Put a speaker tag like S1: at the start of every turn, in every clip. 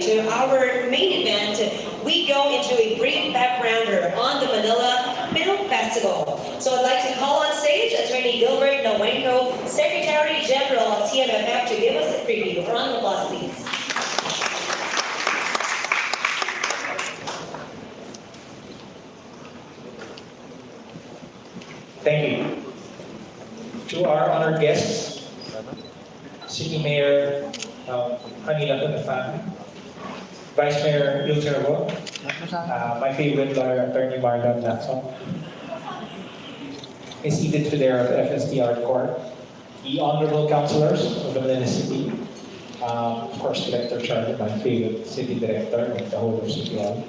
S1: To our main event, we go into a brief backgrounder on the Manila Film Festival. So I'd like to call on stage Attorney Gilbert Nowenko, Secretary General of TMFF, to give us a preview. A round of applause, please.
S2: Thank you. To our honored guests, City Mayor Manila and the family, Vice Mayor Ilterbo, my favorite lawyer, Attorney Marlon Lacson, Ms. Edith Fidera of FSDR Court, the honorable councilors of the Manila City, of course, Director Charlie, my favorite city director of the whole of City Hall,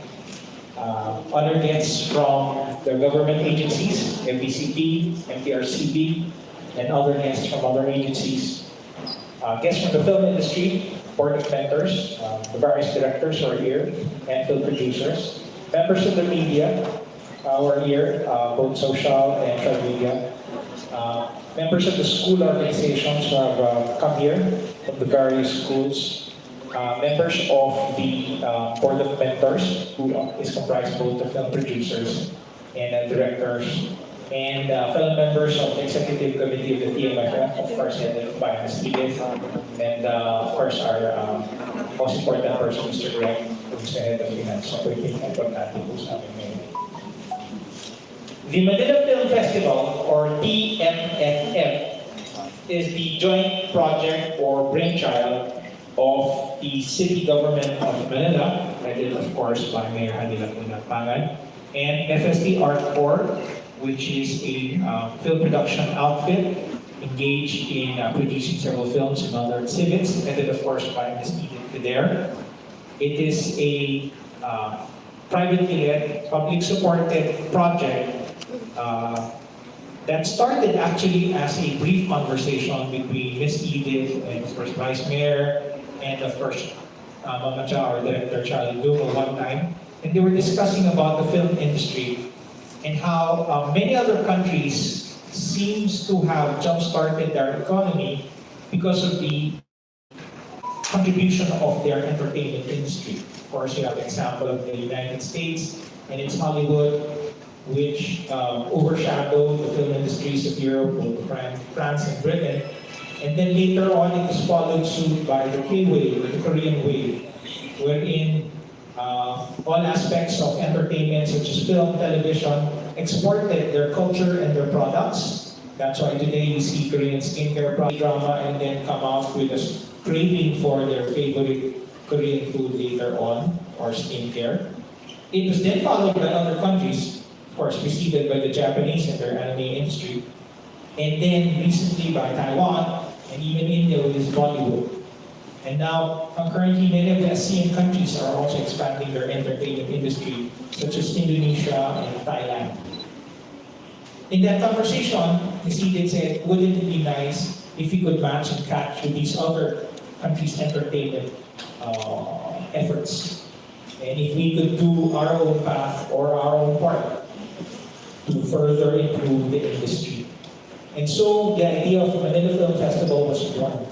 S2: honored guests from the government agencies, MBCP, MTRCB, and other guests from other agencies, guests from the film industry, board of mentors, the various directors who are here, and film producers, members of the media who are here, both social and trade media, members of the school organizations who have come here from the various schools, members of the board of mentors, who is comprised both of film producers and directors, and fellow members of the executive committee of the TMFF, of course, headed by Ms. Edith, and of course our most important person, Mr. Greg, who's the head of finance. So we think importante po sa amin ngayon. The Manila Film Festival, or TMFF, is the joint project or brainchild of the city government of Manila, headed of course by Mayor Manila Pangan, and FSD Art Corps, which is a film production outfit engaged in producing several films and other exhibits, headed of course by Ms. Edith Fidera. It is a privately led, public supported project that started actually as a brief conversation between Ms. Edith and of course Vice Mayor and of course Mama Cha, our Director Charlie Dugo one time, and they were discussing about the film industry and how many other countries seems to have jump-started their economy because of the contribution of their entertainment industry. Of course, you have the example of the United States and its Hollywood, which overshadowed the film industries of Europe, both France and Britain. And then later on, it was followed suit by the K-wave, the Korean wave, wherein all aspects of entertainment, such as film, television, exported their culture and their products. That's why today you see Korean skincare drama and then come out with a craving for their favorite Korean food later on, or skincare. It was then followed by other countries, of course preceded by the Japanese and their anime industry, and then recently by Taiwan, and even India with its Bollywood. And now, currently, many of the ASEAN countries are also expanding their entertainment industry, such as Indonesia and Thailand. In that conversation, Ms. Edith said, wouldn't it be nice if we could match and catch with these other countries' entertainment efforts? And if we could do our own path or our own part to further improve the industry. And so the idea of the Manila Film Festival was born.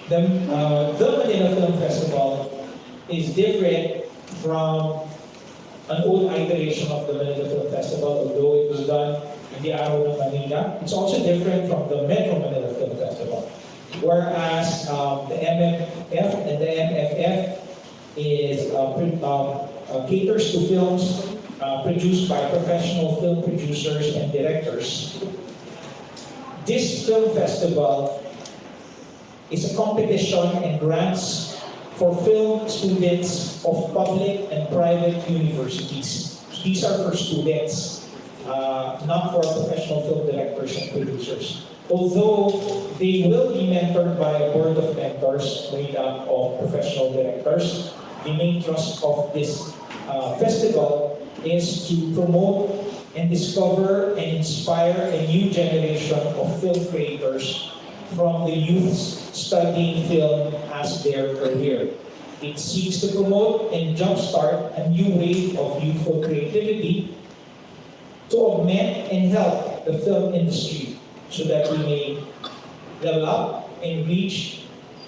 S2: The Manila Film Festival is different from an old iteration of the Manila Film Festival, although it was done in the Araw ng Manila. It's also different from the Metro Manila Film Festival, whereas the MMF and the MFF is caters to films produced by professional film producers and directors. This film festival is a competition and grants for film students of public and private universities. These are for students, not for professional film directors and producers. Although they will be mentored by a board of mentors made up of professional directors, the main thrust of this festival is to promote and discover and inspire a new generation of film creators from the youths studying film as their career. It seeks to promote and jumpstart a new wave of youthful creativity to augment and help the film industry so that we may level up and reach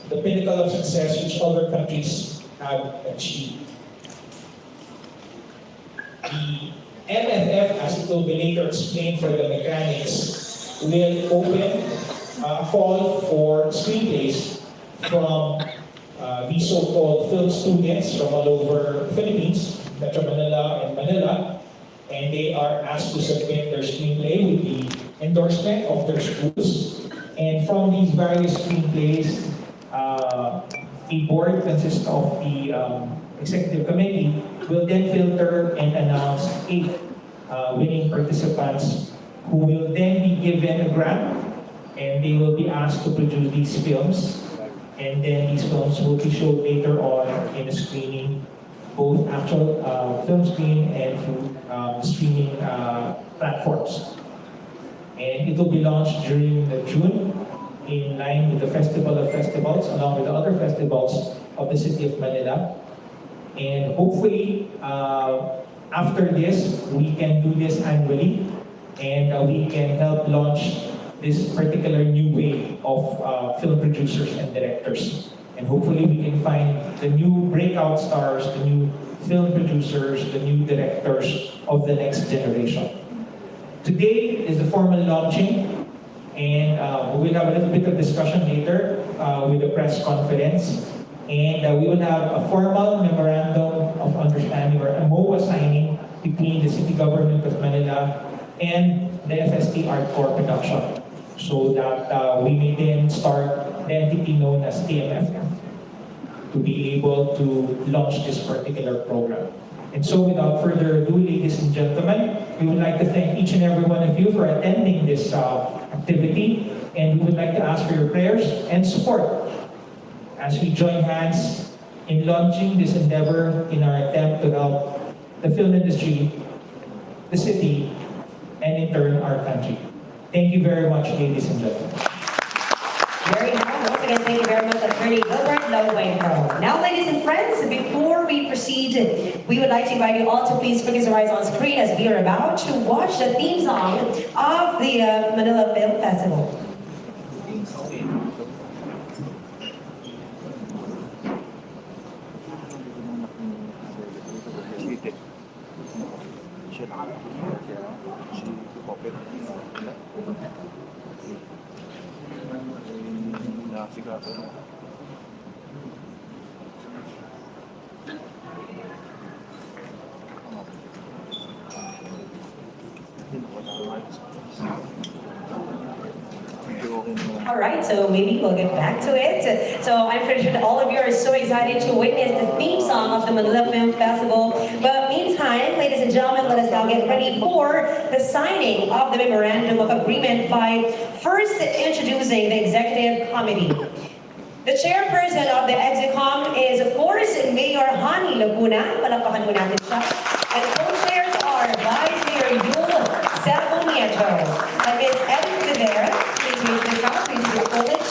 S2: the pinnacle of success which other countries have achieved. The MFF, as it will be later explained for the mechanics, will open a call for screenplays from these so-called film students from all over the Philippines, Metro Manila and Manila, and they are asked to submit their screenplay with the endorsement of their schools. And from these various screenplays, a board consists of the executive committee will then filter and announce 8 winning participants who will then be given a grant, and they will be asked to produce these films. And then these films will be showed later on in a screening, both actual film screen and through streaming platforms. And it will be launched during June in line with the Festival of Festivals, along with the other festivals of the city of Manila. And hopefully, after this, we can do this annually, and we can help launch this particular new way of film producers and directors. And hopefully we can find the new breakout stars, the new film producers, the new directors of the next generation. Today is the formal launching, and we will have a little bit of discussion later with the press conference. And we will have a formal memorandum of understanding, or a MOA signing, between the city government of Manila and the FST Art Corps production, so that we may then start the entity known as TMFF to be able to launch this particular program. And so without further ado, ladies and gentlemen, we would like to thank each and every one of you for attending this activity, and we would like to ask for your prayers and support as we join hands in launching this endeavor in our attempt to help the film industry, the city, and in turn our country. Thank you very much, ladies and gentlemen.
S1: Very nice. Once again, thank you very much, Attorney Gilbert Lowenko. Now, ladies and friends, before we proceed, we would like to invite you all to please focus your eyes on screen as we are about to watch the theme song of the Manila Film Festival. All right, so maybe we'll get back to it. So I'm pretty sure that all of you are so excited to witness the theme song of the Manila Film Festival. But meantime, ladies and gentlemen, let us now get ready for the signing of the Memorandum of Agreement by first introducing the Executive Committee. The chairperson of the EXICOM is, of course, Mayor Hani Laguna. Palakpakan mo natin siya. And co-chairs are Vice Mayor Yul Servo Nieto and Ms. Ellen Rivera. Please raise the cup. Please acknowledge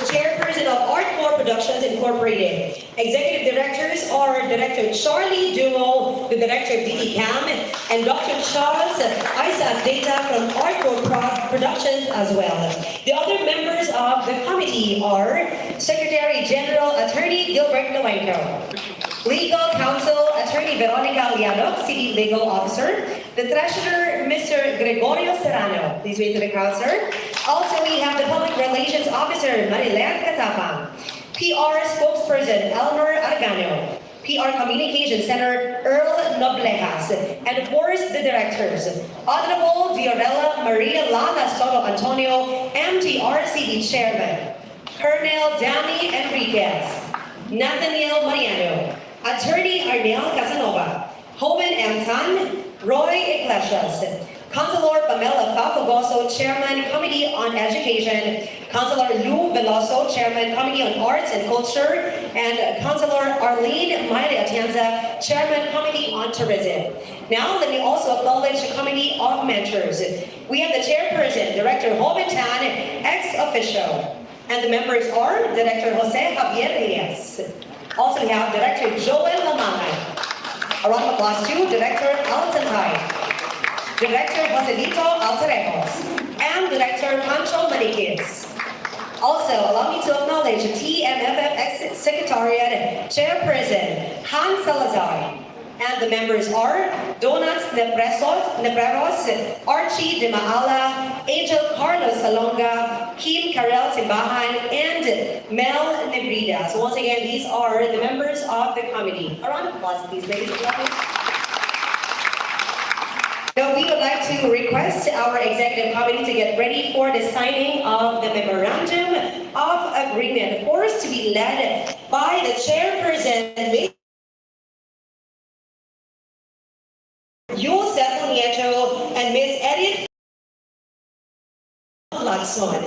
S1: the chairperson of Art Corps Productions Incorporated. Executive directors are Director Charlie Dumo, the Director of DTCAM, and Dr. Charles Isaac Data from Art Corps Productions as well. The other members of the committee are Secretary General Attorney Gilbert Lowenko, Legal Counsel Attorney Veronica Liano, City Legal Officer, the Treasurer Mr. Gregorio Serrano. Please wait to the crowd, sir. Also, we have the Public Relations Officer Marilet Catapang, PR Spokesperson Elmer Argano, PR Communications Center Earl Noblejas, and of course the directors, Honorable Diorella Maria Lana Soto Antonio, MTRCE Chairman, Colonel Danny Enriquez, Nathaniel Mariano, Attorney Arnel Casanova, Hoven M. Tan, Roy Iglesias, Councilor Pamela Fafogoso, Chairman, Committee on Education, Councilor Lou Veloso, Chairman, Committee on Arts and Culture, and Councilor Arlene Maile Atienza, Chairman, Committee on Tourism. Now, let me also acknowledge the Committee of Mentors. We have the Chairperson, Director Hoven Tan, ex-officio, and the members are Director Jose Javier Reyes. Also, we have Director Joel Lamangay. A round of applause to Director Alton Tai, Director Joselito Alterejos, and Director Pancho Maniquez. Also, allow me to acknowledge TMFF Secretariat Chairperson Han Salazar. And the members are Donuts Nebreros, Archie De Maala, Angel Carlos Salonga, Kim Karel Simbahan, and Mel Nebrida. So once again, these are the members of the committee. A round of applause, please, ladies and gentlemen. Now, we would like to request our executive committee to get ready for the signing of the memorandum of agreement. Of course, to be led by the chairperson, Yusef Nieto and Ms. Edith Lacson.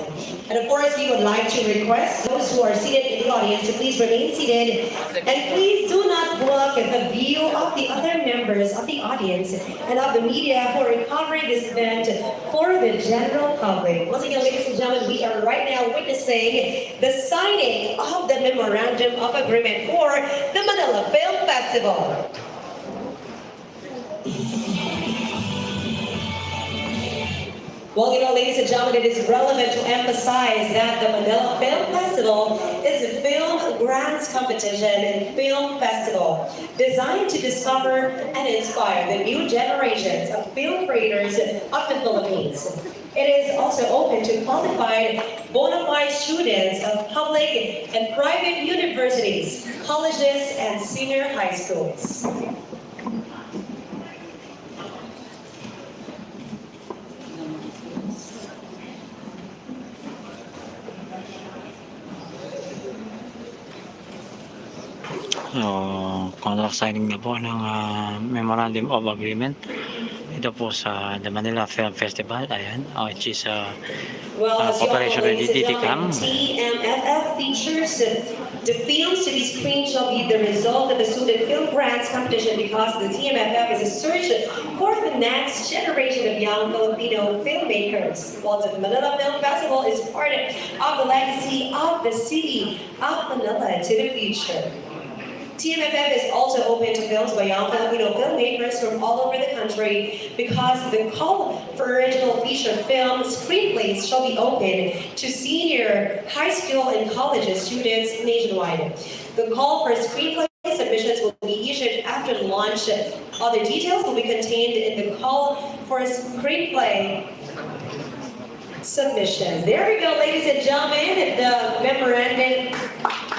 S1: And of course, we would like to request those who are seated in the audience to please remain seated. And please do not block the view of the other members of the audience and of the media who are covering this event for the general public. Once again, ladies and gentlemen, we are right now witnessing the signing of the memorandum of agreement for the Manila Film Festival. Well, ladies and gentlemen, it is relevant to emphasize that the Manila Film Festival is a film grants competition and film festival designed to discover and inspire the new generations of film creators of the Philippines. It is also open to qualified bona fide students of public and private universities, colleges, and senior high schools.
S3: So, contract signing na po ng Memorandum of Agreement. Ito po sa the Manila Film Festival. Ayan, which is cooperation with DTCAM.
S1: TMFF features the films to be screened shall be the result of the student film grants competition because the TMFF is a search for the next generation of young Filipino filmmakers. While the Manila Film Festival is part of the legacy of the city of Manila to the future. TMFF is also open to films by young Filipino filmmakers from all over the country because the call for original feature film screenplays shall be open to senior high school and college students nationwide. The call for screenplay submissions will be issued after the launch. Other details will be contained in the call for screenplay submissions. There we go, ladies and gentlemen, the memorandum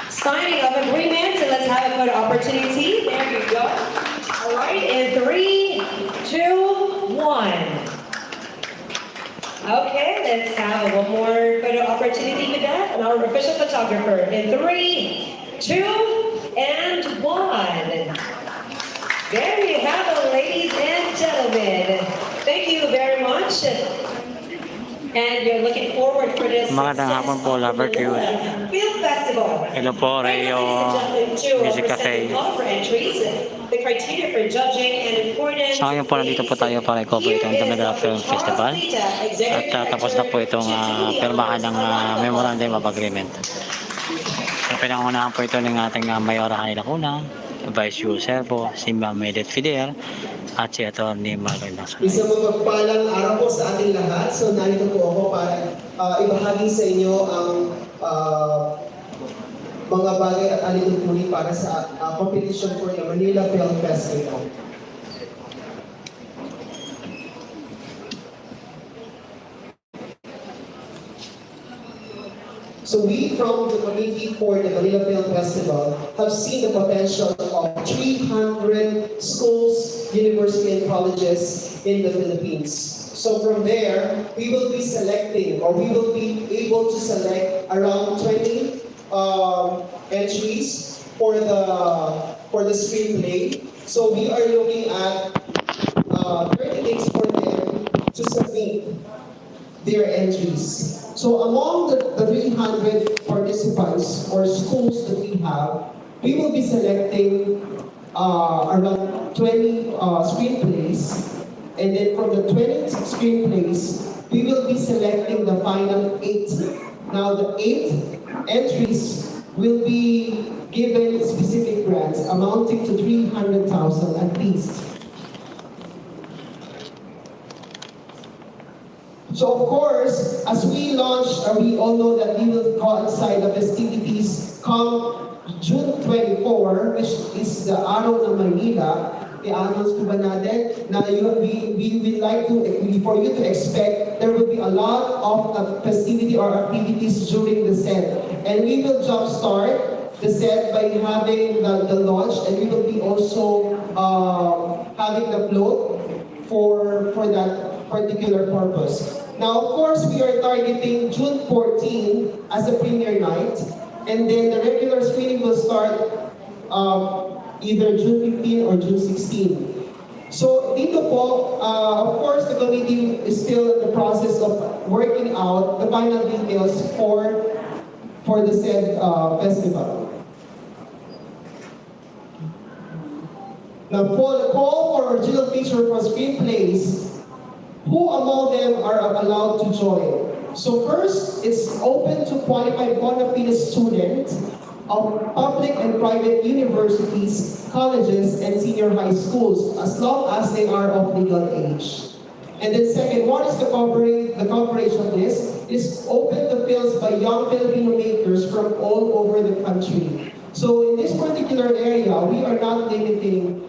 S1: signing of agreement. And let's have a photo opportunity. There you go. All right, in 3, 2, 1. Okay, let's have one more photo opportunity with that. And our official photographer in 3, 2, and 1. There you have it, ladies and gentlemen. Thank you very much. And we're looking forward for this
S3: Magandang hapon po, Lover Q.
S1: Film Festival.
S3: Hello po, Rayo Music Cafe.
S1: The criteria for judging and important.
S3: So ngayon po, nandito po tayo para i-cover itong the Manila Film Festival. At tapos na po itong pirmahan ng Memorandum of Agreement. So pinangunahan po ito ng ating Mayora Hanila Kuna, Vice User po, si Ma'am Edith Fidel, at si Atty. Marlon Lacson.
S4: Isang mapagpalang araw po sa ating lahat. So narito po ako para ibahagi sa inyo ang mga bagay at alituntunin para sa competition for the Manila Film Festival. So we from the committee for the Manila Film Festival have seen the potential of 300 schools, universities, and colleges in the Philippines. So from there, we will be selecting, or we will be able to select around 20 entries for the screenplay. So we are looking at 30 days for them to submit their entries. So among the 300 participants or schools that we have, we will be selecting around 20 screenplays. And then from the 20 screenplays, we will be selecting the final 8. Now the 8 entries will be given specific grants amounting to 300,000 at least. So of course, as we launch, we all know that we will coincide the festivities come June 24, which is the araw ng Manila. I-announce ko ba natin na we would like to, for you to expect, there will be a lot of festivity or activities during the set. And we will jumpstart the set by having the launch, and we will be also having the float for that particular purpose. Now, of course, we are targeting June 14 as the premiere night, and then the regular screening will start either June 15 or June 16. So dito po, of course, the committee is still in the process of working out the final details for the said festival. Now, for the call for original feature for screenplays, who among them are allowed to join? So first, it's open to qualified bona fide students of public and private universities, colleges, and senior high schools, as long as they are of legal age. And then second, what is the coverage of this? It's open to films by young Filipino makers from all over the country. So in this particular area, we are not limiting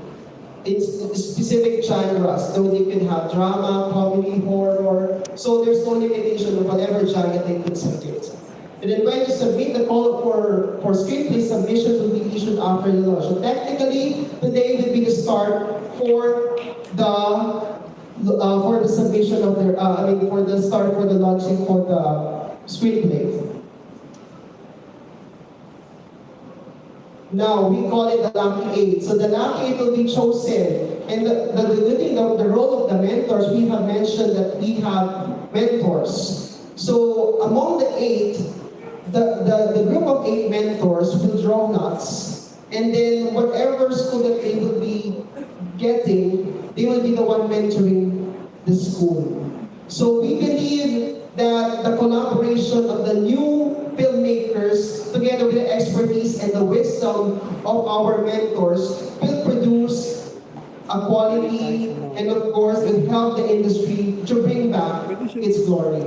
S4: in specific genres, though they can have drama, comedy, horror, so there's no limitation of whatever genre they could submit. And then when you submit, the call for screenplay submission will be issued after the launch. So technically, today will be the start for the submission of their, for the start for the launching for the screenplay. Now, we call it the Lucky Eight. So the Lucky Eight will be chosen. And the role of the mentors, we have mentioned that we have mentors. So among the eight, the group of 8 mentors will draw lots. And then whatever school that they will be getting, they will be the one mentoring the school. So we believe that the collaboration of the new filmmakers together with the expertise and the wisdom of our mentors will produce a quality and of course will help the industry to bring back its glory.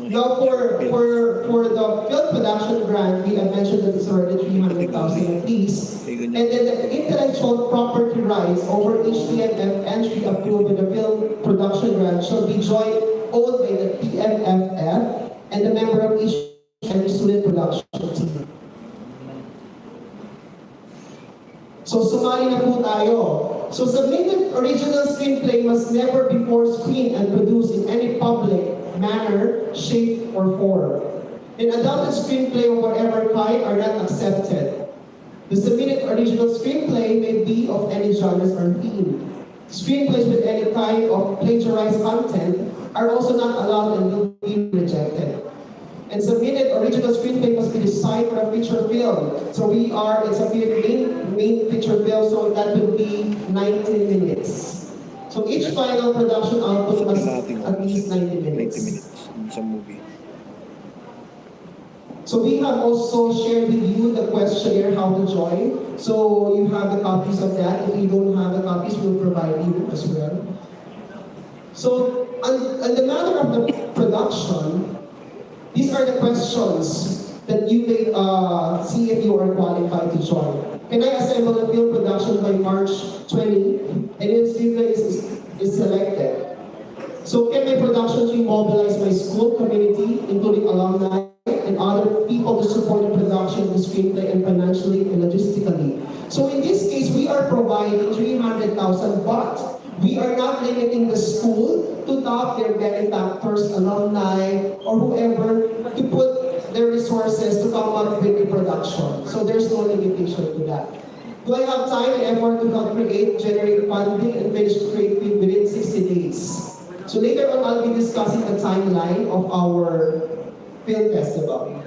S4: Now for the film production grant, we have mentioned that it's already 300,000 at least. And then the intellectual property rights over HTMF entry approved with the film production grant shall be joint owned by the PMFF and the member of each student production team. So sumali na po tayo. So submitted original screenplay must never before screened and produced in any public manner, shape, or form. And adopted screenplay of whatever kind are not accepted. The submitted original screenplay may be of any genres or theme. Screenplays with any kind of plagiarized content are also not allowed and will be rejected. And submitted original screenplay must be designed for a feature film. So it's a main feature film, so that will be 90 minutes. So each final production output must at least 90 minutes.
S5: 90 minutes sa movie.
S4: So we have also shared with you the questionnaire how to join. So you have the copies of that. If you don't have the copies, we'll provide you as well. So on the matter of the production, these are the questions that you may see if you are qualified to join. Can I assemble a film production by March 20? And if screenplay is selected. So can my production team mobilize my school community, including alumni and other people to support the production of the screenplay and financially and logistically? So in this case, we are providing 300,000, but we are not limiting the school to tap their benefactors, alumni, or whoever to put their resources to come up with a production. So there's no limitation to that. Do I have time and effort to help generate funding, and finish creating within 60 days? So later on, I'll be discussing the timeline of our film festival.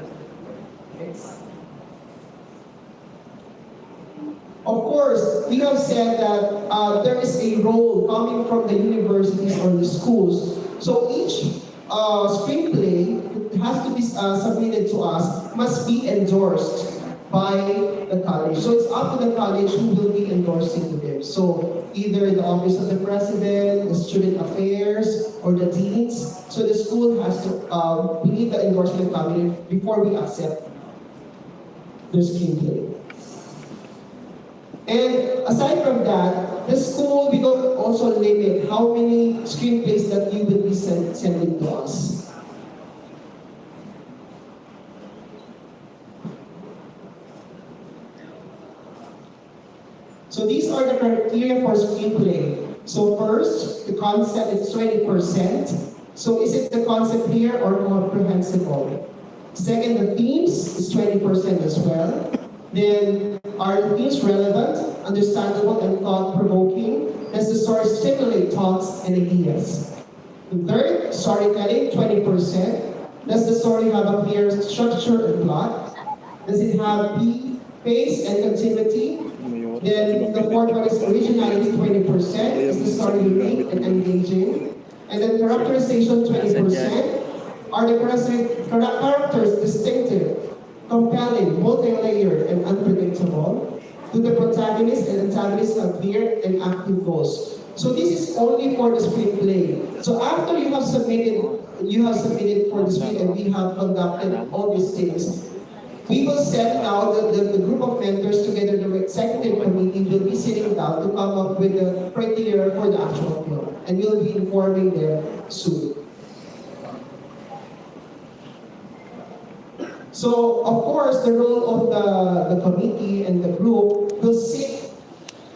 S4: Of course, we have said that there is a role coming from the universities or the schools. So each screenplay that has to be submitted to us must be endorsed by the college. So it's up to the college who will be endorsing them. So either the office of the president, the student affairs, or the deans. So the school has to, we need the endorsement committee before we accept the screenplay. And aside from that, the school will also limit how many screenplays that you will be sending to us. So these are the criteria for screenplay. So first, the concept is 20%. So is it the concept here or comprehensible? Second, the themes is 20% as well. Then, are the themes relevant, understandable, and thought-provoking? Does the story stimulate thoughts and ideas? The third, storytelling, 20%. Does the story have a clear structure and plot? Does it have pace and continuity? Then the fourth one is originality, 20%. Is the story unique and engaging? And then characterization, 20%. Are the characters distinctive, compelling, multi-layered, and unpredictable? Do the protagonist and antagonist have clear and active goals? So this is only for the screenplay. So after you have submitted for the screen and we have conducted all these things, we will set now the group of mentors together, the executive committee will be sitting down to come up with the criteria for the actual film. And we'll be informing them soon. So, of course, the role of the committee and the group will sit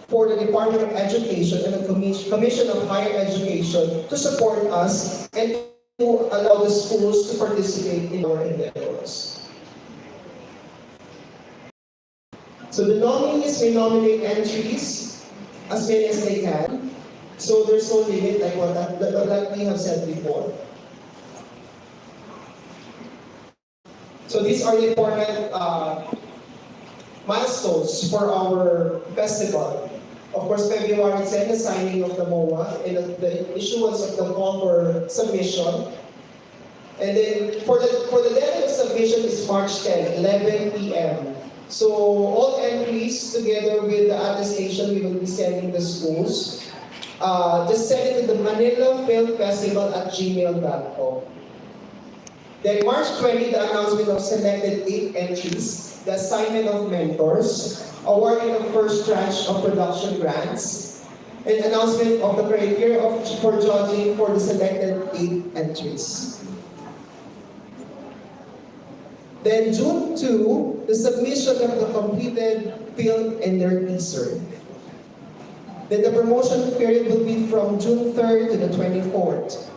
S4: for the Department of Education and the Commission of Higher Education to support us and to allow the schools to participate in our endeavors. So the nominees may nominate entries as many as they can. So there's no limit like we have said before. So these are the important milestones for our festival. Of course, February 10, the signing of the MOA and the issuance of the call for submission. And then for the deadline of submission is March 10, 11 p.m. So all entries together with the attestation we will be sending the schools. Just send it to the Manila Film Festival at gmail.com. Then March 20, the announcement of selected 8 entries, the assignment of mentors, awarding of first tranche of production grants, and announcement of the criteria for judging for the selected 8 entries. Then June 2, the submission of the completed film and their teaser. Then the promotion period will be from June 3rd to the 24th.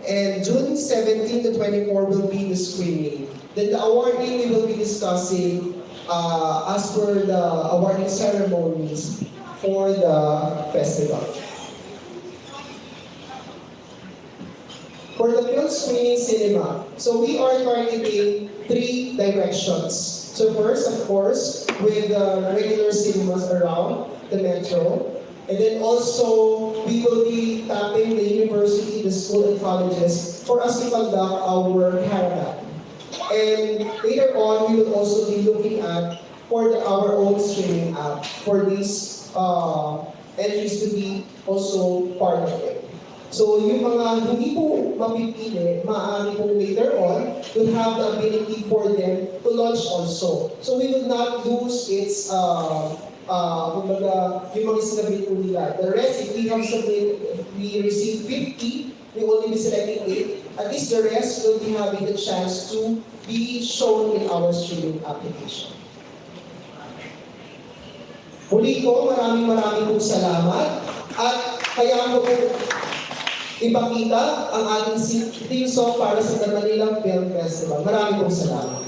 S4: And June 17 to 24 will be the screening. Then the awarding we will be discussing as per the awarding ceremonies for the festival. For the film screening cinema, so we are targeting 3 directions. So first, of course, with the regular cinemas around the metro. And then also, we will be tapping the university, the school, and colleges for us to conduct our caravan. And later on, we will also be looking at our own streaming app for these entries to be also part of it. So yung mga hindi po mapipili, maaari po later on, will have the ability for them to launch also. So we will not lose its kumbaga, yung mga sinabi po nila. The rest, if we receive 50, we only be selecting 8. At least the rest will be having the chance to be shown in our streaming application. Muli po, maraming pong salamat. At kaya ko po ipakita ang ating theme song para sa Manila Film Festival. Maraming pong salamat.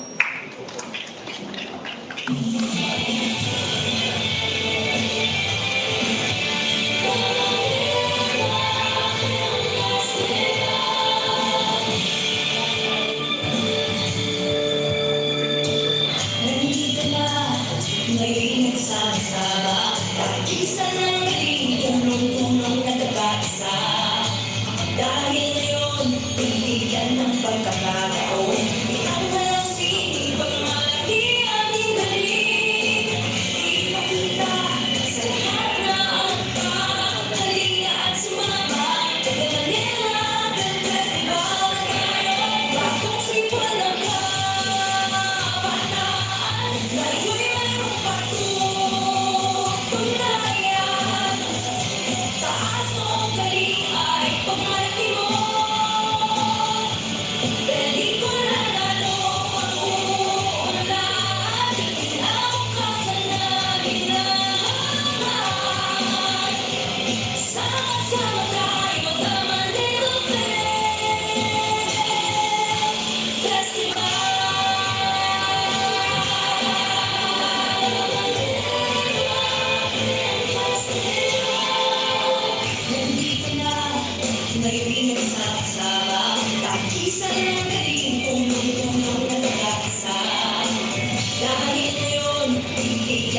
S5: Dahil ngayon, bibigyan ng pagkakataon. Ang walang sini, pagmalaki ating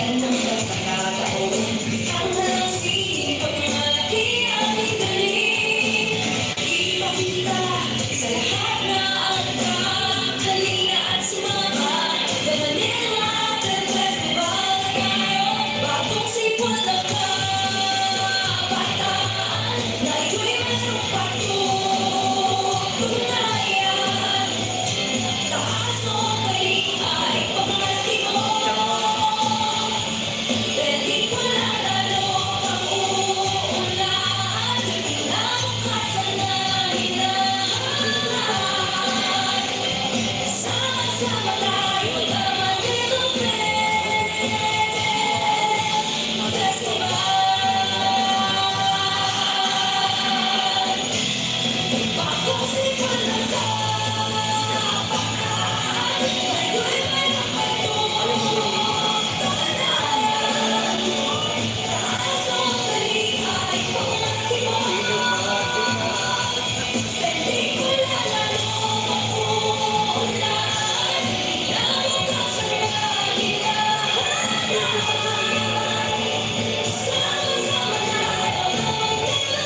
S5: Ang halasing, pagmalaki ang igaling. Ipakita sa lahat na ang halina at sumama. The Manila Film Festival tayo, bagong sipon na kabataan. Na ito'y mayroong patutunguhan. Taas mo kalingay, pagmalaki mo. Pelikula lalo ang uulan. Kinabukasan na hinahanap. Sama-sama tayo na Manila Film Festival. Bagong sipon na kabataan. Ngayon'y mayroong patutunguhan. Taas mo kalingay, pagmalaki mo. Pelikula lalo ang uulan. Kinabukasan na hinahanap. Sama-sama tayo na Manila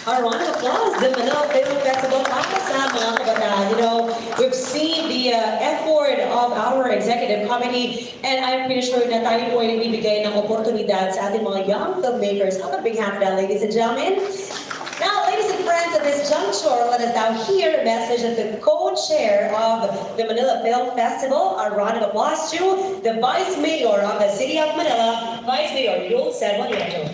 S1: A round of applause, the Manila Film Festival para sa mga kabataan. You know, we've seen the effort of our executive committee and I'm pretty sure na tayo po ay nagbibigay ng oportunidad sa ating mga young filmmakers. Have a big hand down, ladies and gentlemen. Now, ladies and friends, at this juncture, let us now hear a message of the co-chair of the Manila Film Festival. A round of applause to the Vice Mayor of the City of Manila, Vice Mayor Yul Sermonieto.